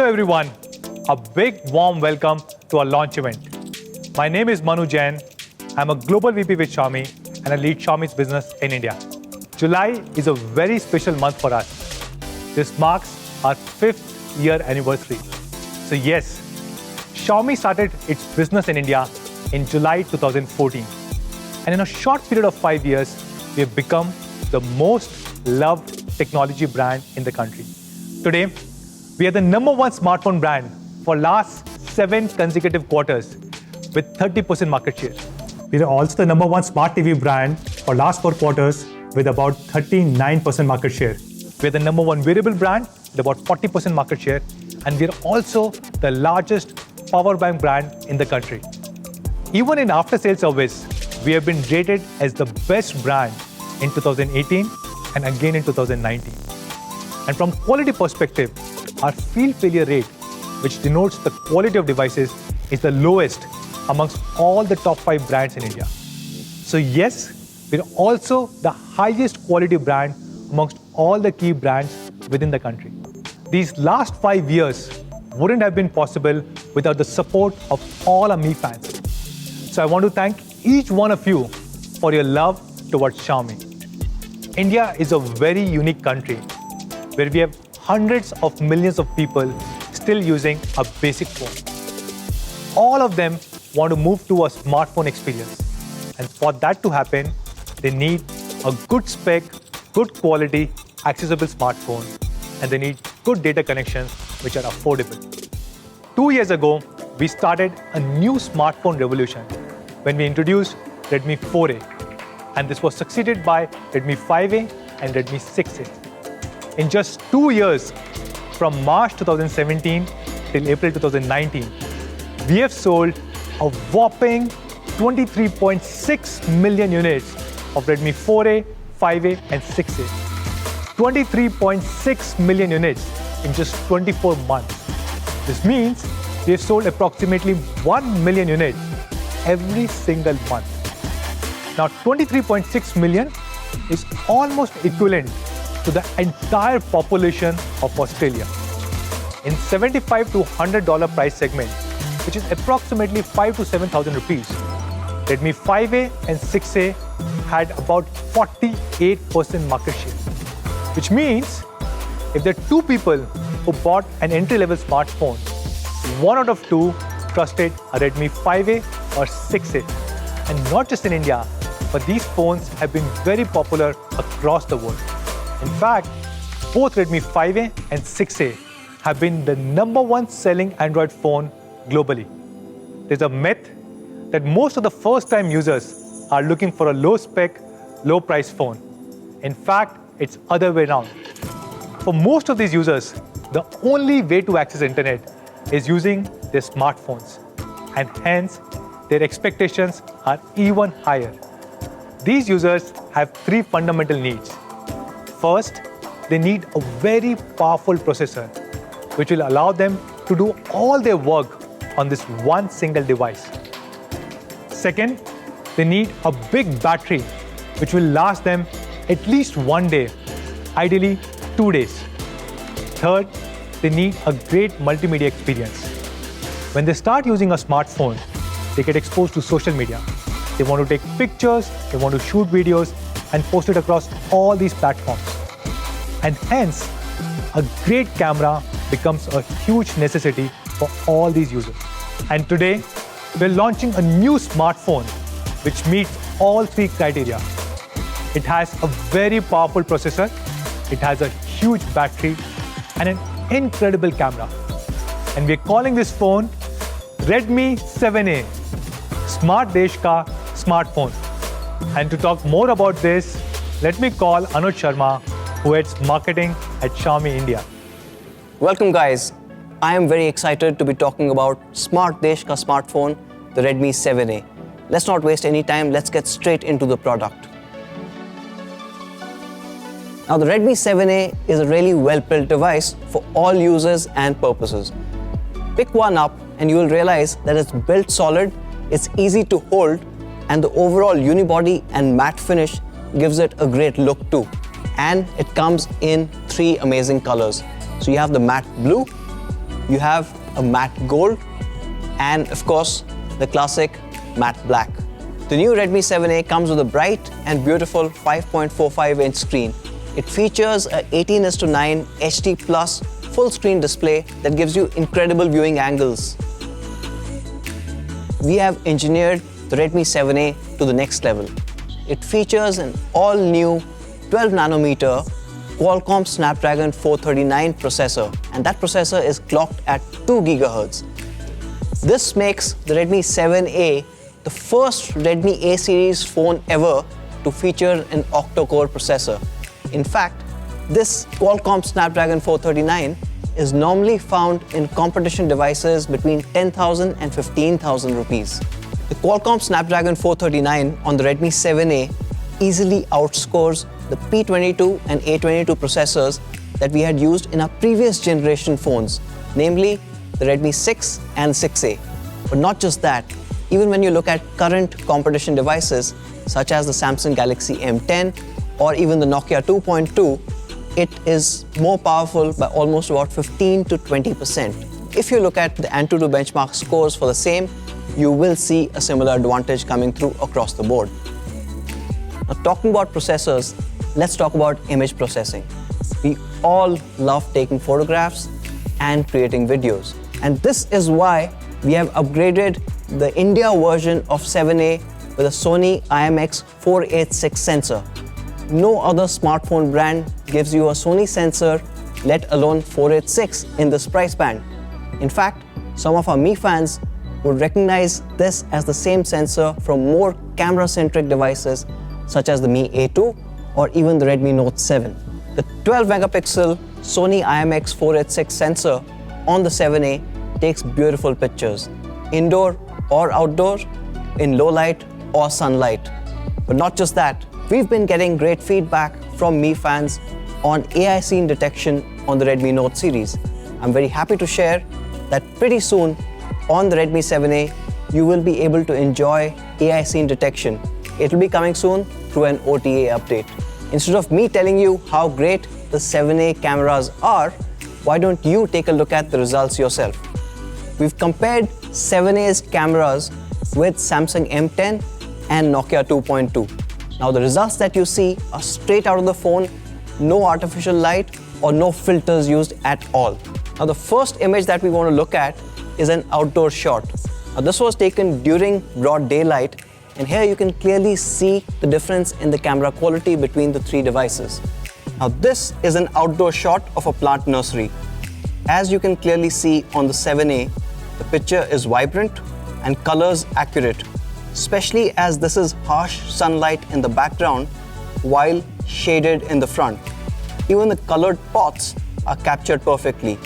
Hello everyone, a big warm welcome to our launch event. My name is Manu Jain. I'm a global VP with Xiaomi and I lead Xiaomi's business in India. July is a very special month for us. This marks our 5th year anniversary. So yes, Xiaomi started its business in India in July 2014. And in a short period of 5 years, we have become the most loved technology brand in the country. Today, we are the #1 smartphone brand for last 7 consecutive quarters with 30% market share. We are also the #1 smart TV brand for last 4 quarters with about 39% market share. We are the #1 wearable brand with about 40% market share. And we are also the largest power bank brand in the country. Even in after-sales service, we have been rated as the best brand in 2018 and again in 2019. And from quality perspective, our field failure rate, which denotes the quality of devices, is the lowest amongst all the top 5 brands in India. So yes, we're also the highest quality brand amongst all the key brands within the country. These last 5 years wouldn't have been possible without the support of all our Mi fans. So I want to thank each one of you for your love towards Xiaomi. India is a very unique country where we have hundreds of millions of people still using a basic phone. All of them want to move to a smartphone experience. And for that to happen, they need a good spec, good quality, accessible smartphone, and they need good data connections which are affordable. 2 years ago, we started a new smartphone revolution when we introduced Redmi 4A. And this was succeeded by Redmi 5A and Redmi 6A. In just 2 years, from March 2017 till April 2019, we have sold a whopping 23.6 million units of Redmi 4A, 5A and 6A. 23.6 million units in just 24 months. This means we have sold approximately 1 million units every single month. Now, 23.6 million is almost equivalent to the entire population of Australia. In $75 to $100 price segment, which is approximately 5,000 to 7,000 rupees, Redmi 5A and 6A had about 48% market share. Which means if there are 2 people who bought an entry-level smartphone, 1 out of 2 trusted a Redmi 5A or 6A. And not just in India, but these phones have been very popular across the world. In fact, both Redmi 5A and 6A have been the #1 selling Android phone globally. There's a myth that most of the first-time users are looking for a low-spec, low-price phone. In fact, it's other way around. For most of these users, the only way to access internet is using their smartphones. And hence, their expectations are even higher. These users have 3 fundamental needs. First, they need a very powerful processor, which will allow them to do all their work on this one single device. Second, they need a big battery, which will last them at least 1 day, ideally 2 days. Third, they need a great multimedia experience. When they start using a smartphone, they get exposed to social media. They want to take pictures, they want to shoot videos, and post it across all these platforms. And hence, a great camera becomes a huge necessity for all these users. And today, we're launching a new smartphone which meets all 3 criteria. It has a very powerful processor, it has a huge battery, and an incredible camera. And we're calling this phone Redmi 7A, Smart Desh Ka Smartphone. And to talk more about this, let me call Anuj Sharma, who heads marketing at Xiaomi India. Welcome guys. I am very excited to be talking about Smart Desh Ka Smartphone, the Redmi 7A. Let's not waste any time, let's get straight into the product. Now the Redmi 7A is a really well-built device for all users and purposes. Pick one up and you will realize that it's built solid, it's easy to hold, and the overall unibody and matte finish gives it a great look too. And it comes in 3 amazing colors. So you have the matte blue, you have a matte gold and of course the classic matte black. The new Redmi 7A comes with a bright and beautiful 5.45-inch screen. It features a 18:9 HD Plus full screen display that gives you incredible viewing angles. We have engineered the Redmi 7A to the next level. It features an all-new 12nm Qualcomm Snapdragon 439 processor, and that processor is clocked at 2 GHz. This makes the Redmi 7A the first Redmi A series phone ever to feature an octa-core processor. In fact, this Qualcomm Snapdragon 439 is normally found in competition devices between 10,000 and 15,000 rupees. The Qualcomm Snapdragon 439 on the Redmi 7A easily outscores the P22 and A22 processors that we had used in our previous generation phones, namely the Redmi 6 and 6A. But not just that, even when you look at current competition devices such as the Samsung Galaxy M10 or even the Nokia 2.2, it is more powerful by almost about 15 to 20%. If you look at the Antutu benchmark scores for the same, you will see a similar advantage coming through across the board. Now, talking about processors, let's talk about image processing. We all love taking photographs and creating videos. And this is why we have upgraded the India version of 7A with a Sony IMX486 sensor. No other smartphone brand gives you a Sony sensor, let alone 486 in this price band. In fact, some of our Mi fans would recognize this as the same sensor from more camera-centric devices such as the Mi A2 or even the Redmi Note 7. The 12-megapixel Sony IMX486 sensor on the 7A takes beautiful pictures, indoor or outdoor, in low light or sunlight. But not just that, we've been getting great feedback from Mi fans on AI scene detection on the Redmi Note series. I'm very happy to share that pretty soon on the Redmi 7A, you will be able to enjoy AI scene detection. It will be coming soon through an OTA update. Instead of me telling you how great the 7A cameras are, why don't you take a look at the results yourself? We've compared 7A's cameras with Samsung M10 and Nokia 2.2. Now the results that you see are straight out of the phone, no artificial light or no filters used at all. Now the first image that we want to look at is an outdoor shot. Now this was taken during broad daylight, and here you can clearly see the difference in the camera quality between the three devices. Now this is an outdoor shot of a plant nursery. As you can clearly see on the 7A, the picture is vibrant and colors accurate, especially as this is harsh sunlight in the background while shaded in the front. Even the colored pots are captured perfectly.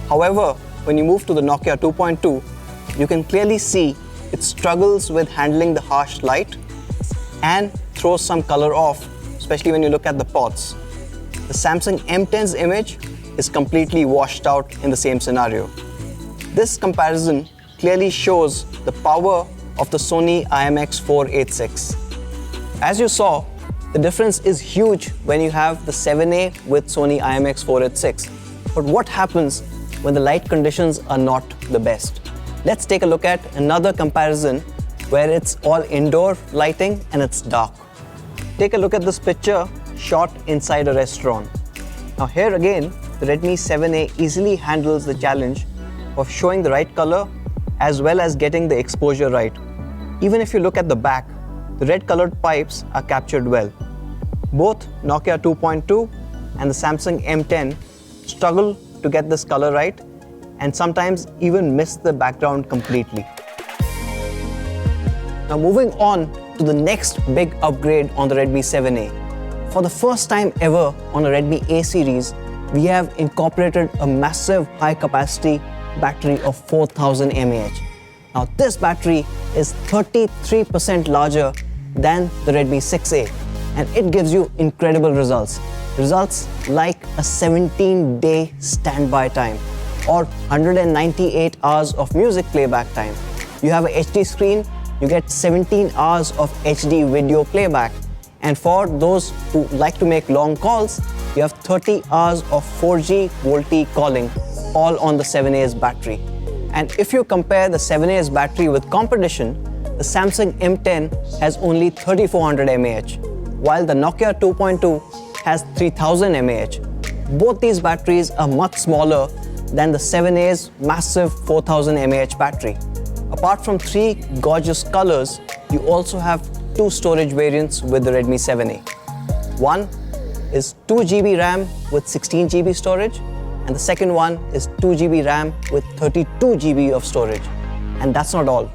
However, when you move to the Nokia 2.2, you can clearly see it struggles with handling the harsh light and throws some color off, especially when you look at the pots. The Samsung M10's image is completely washed out in the same scenario. This comparison clearly shows the power of the Sony IMX486. As you saw, the difference is huge when you have the 7A with Sony IMX486. But what happens when the light conditions are not the best? Let's take a look at another comparison where it's all indoor lighting and it's dark. Take a look at this picture shot inside a restaurant. Now here again, the Redmi 7A easily handles the challenge of showing the right color as well as getting the exposure right. Even if you look at the back, the red colored pipes are captured well. Both Nokia 2.2 and the Samsung M10 struggle to get this color right and sometimes even miss the background completely. Now moving on to the next big upgrade on the Redmi 7A. For the first time ever on a Redmi A series, we have incorporated a massive high capacity battery of 4000 mAh. Now this battery is 33% larger than the Redmi 6A, and it gives you incredible results. Results like a 17-day standby time or 198 hours of music playback time. You have a HD screen, you get 17 hours of HD video playback. And for those who like to make long calls, you have 30 hours of 4G VoLTE calling. all on the 7A's battery. And if you compare the 7A's battery with competition, the Samsung M10 has only 3400 mAh, while the Nokia 2.2 has 3000 mAh. Both these batteries are much smaller than the 7A's massive 4000 mAh battery. Apart from 3 gorgeous colors, you also have 2 storage variants with the Redmi 7A. One is 2 GB RAM with 16 GB storage, and the second one is 2 GB RAM with 32 GB of storage. And that's not all.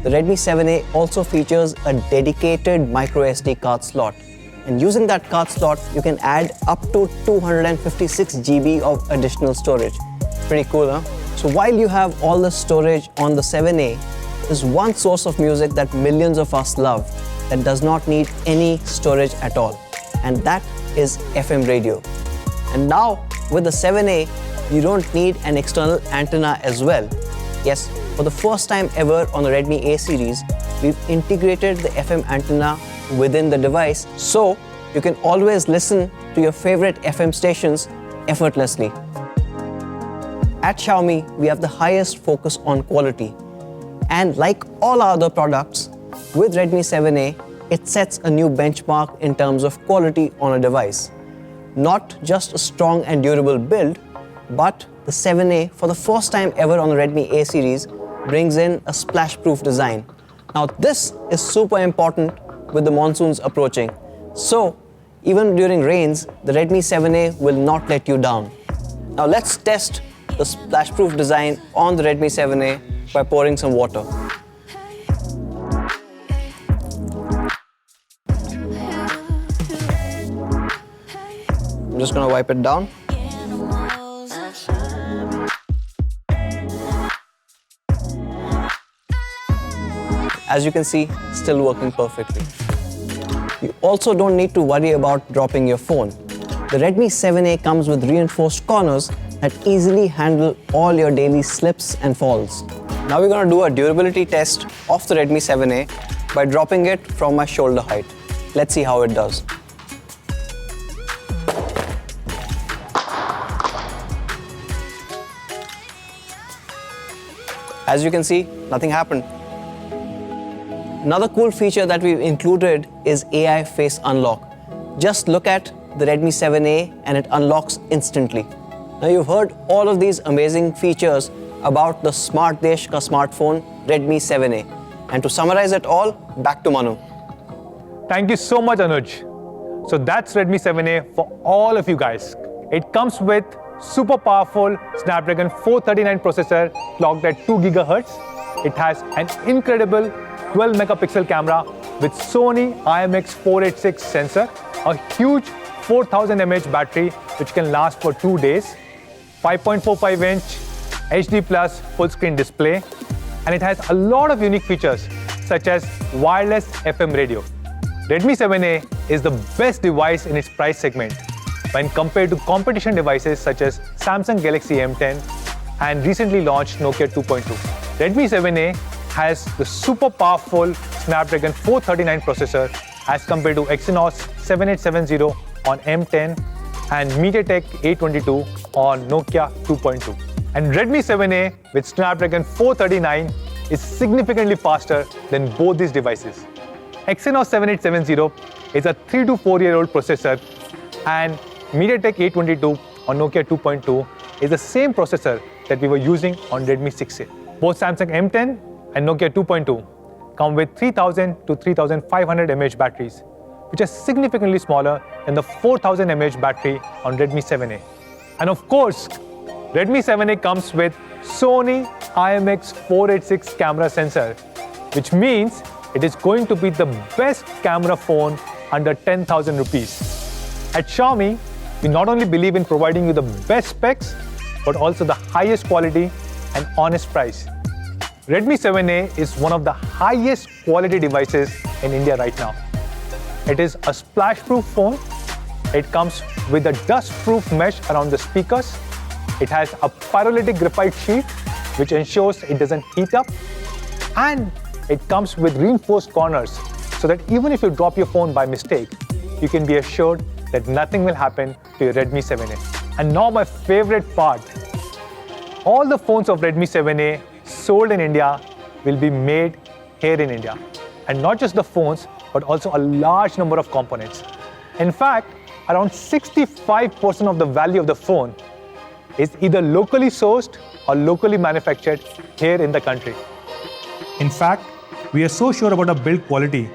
The Redmi 7A also features a dedicated micro SD card slot. And using that card slot, you can add up to 256 GB of additional storage. Pretty cool, huh? So while you have all the storage on the 7A, there's one source of music that millions of us love that does not need any storage at all. And that is FM radio. And now with the 7A, you don't need an external antenna as well. Yes, for the first time ever on the Redmi A series, we've integrated the FM antenna within the device, so you can always listen to your favorite FM stations effortlessly. At Xiaomi, we have the highest focus on quality. And like all our other products, with Redmi 7A, it sets a new benchmark in terms of quality on a device. Not just a strong and durable build, but the 7A, for the first time ever on the Redmi A series, brings in a splash-proof design. Now this is super important with the monsoons approaching. So even during rains, the Redmi 7A will not let you down. Now let's test the splash-proof design on the Redmi 7A by pouring some water. I'm just gonna wipe it down. As you can see, still working perfectly. You also don't need to worry about dropping your phone. The Redmi 7A comes with reinforced corners that easily handle all your daily slips and falls. Now we're going to do a durability test of the Redmi 7A by dropping it from my shoulder height. Let's see how it does. As you can see, nothing happened. Another cool feature that we've included is AI Face Unlock. Just look at the Redmi 7A and it unlocks instantly. Now you've heard all of these amazing features about the Smart Desh ka smartphone Redmi 7A. And to summarize it all, back to Manu. Thank you so much, Anuj. So that's Redmi 7A for all of you guys. It comes with super powerful Snapdragon 439 processor clocked at 2 GHz. It has an incredible 12 megapixel camera with Sony IMX486 sensor, a huge 4000 mAh battery which can last for 2 days, 5.45-inch HD Plus full screen display, and it has a lot of unique features such as wireless FM radio. Redmi 7A is the best device in its price segment when compared to competition devices such as Samsung Galaxy M10 and recently launched Nokia 2.2. Redmi 7A has the super powerful Snapdragon 439 processor as compared to Exynos 7870 on M10 and MediaTek 822 on Nokia 2.2. And Redmi 7A with Snapdragon 439 is significantly faster than both these devices. Exynos 7870 is a 3 to 4 year old processor and MediaTek 822 on Nokia 2.2 is the same processor that we were using on Redmi 6A. Both Samsung M10 and Nokia 2.2 come with 3000 to 3500 mAh batteries, which are significantly smaller than the 4000 mAh battery on Redmi 7A. And of course, Redmi 7A comes with Sony IMX486 camera sensor, which means it is going to be the best camera phone under 10,000 rupees. At Xiaomi, we not only believe in providing you the best specs, but also the highest quality and honest price. Redmi 7A is one of the highest quality devices in India right now. It is a splash-proof phone. It comes with a dust-proof mesh around the speakers. It has a pyrolytic graphite sheet, which ensures it doesn't heat up. And it comes with reinforced corners, so that even if you drop your phone by mistake, you can be assured that nothing will happen to your Redmi 7A. And now my favorite part. all the phones of Redmi 7A sold in India will be made here in India. And not just the phones, but also a large number of components. In fact, around 65% of the value of the phone is either locally sourced or locally manufactured here in the country. In fact, we are so sure about our build quality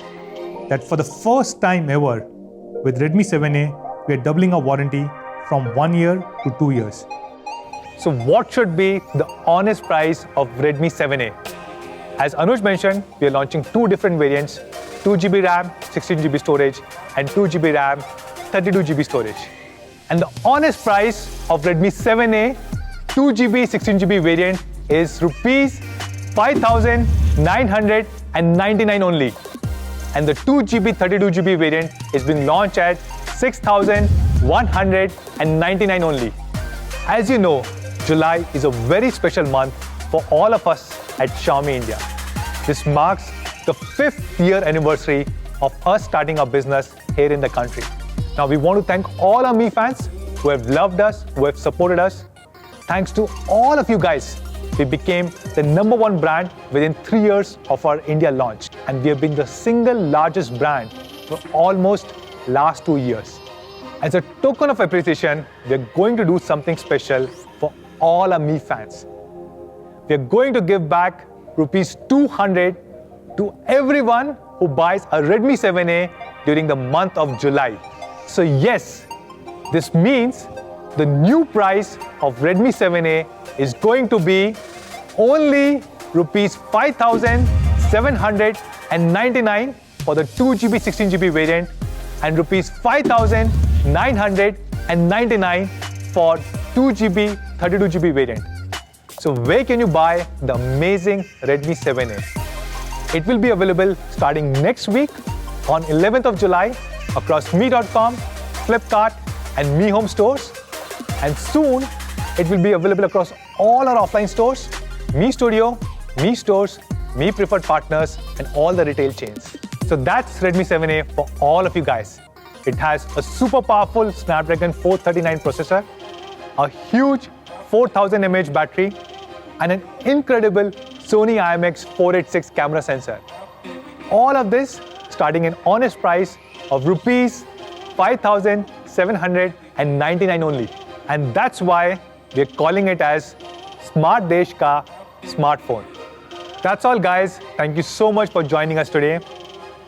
that for the first time ever, with Redmi 7A, we are doubling our warranty from 1 year to 2 years. So what should be the honest price of Redmi 7A? As Anuj mentioned, we are launching 2 different variants, 2GB RAM, 16GB storage, and 2GB RAM, 32GB storage. And the honest price of Redmi 7A 2GB, 16GB variant is rupees 5,999 only. And the 2GB, 32GB variant is being launched at 6,199 only. As you know, July is a very special month for all of us at Xiaomi India. This marks the 5th year anniversary of us starting our business here in the country. Now we want to thank all our Mi fans who have loved us, who have supported us. Thanks to all of you guys, we became the #1 brand within 3 years of our India launch. And we have been the single largest brand for almost last 2 years. As a token of appreciation, we are going to do something special for all our Mi fans. We are going to give back rupees 200 to everyone who buys a Redmi 7A during the month of July. So yes, this means the new price of Redmi 7A is going to be only rupees 5,799 for the 2GB 16GB variant and rupees 5,999 for 2GB 32GB variant. So where can you buy the amazing Redmi 7A? It will be available starting next week on 11th of July across Mi.com, Flipkart and Mi Home stores. And soon it will be available across all our offline stores, Mi Studio, Mi Stores, Mi Preferred Partners and all the retail chains. So that's Redmi 7A for all of you guys. It has a super powerful Snapdragon 439 processor, a huge 4000 mAh battery and an incredible Sony IMX486 camera sensor. All of this starting an honest price of rupees 5,799 only. And that's why we're calling it as Smart Desh Ka Smartphone. That's all guys. Thank you so much for joining us today.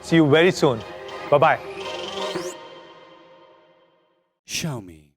See you very soon. Bye-bye. Xiaomi.